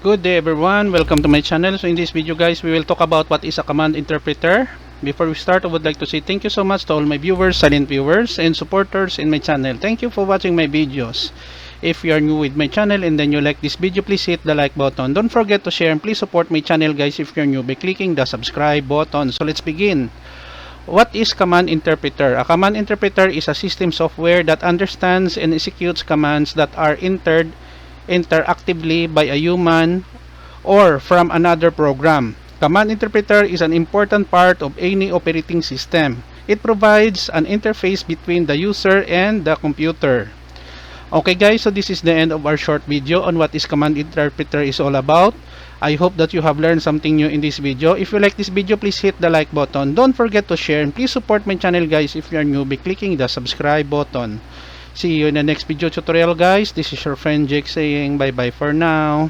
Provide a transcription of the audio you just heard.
Good day everyone, welcome to my channel. So in this video guys, we will talk about what is a command interpreter. Before we start, I would like to say thank you so much to all my viewers, silent viewers, and supporters in my channel. Thank you for watching my videos. If you are new with my channel and then you like this video, please hit the like button. Don't forget to share and please support my channel guys if you're new by clicking the subscribe button. So let's begin. What is command interpreter? A command interpreter is a system software that understands and executes commands that are entered interactively by a human or from another program. Command interpreter is an important part of any operating system. It provides an interface between the user and the computer. Okay guys, so this is the end of our short video on what is command interpreter is all about. I hope that you have learned something new in this video. If you like this video, please hit the like button. Don't forget to share and please support my channel guys if you are new by clicking the subscribe button. See you in the next video tutorial guys. This is your friend Jake saying bye bye for now.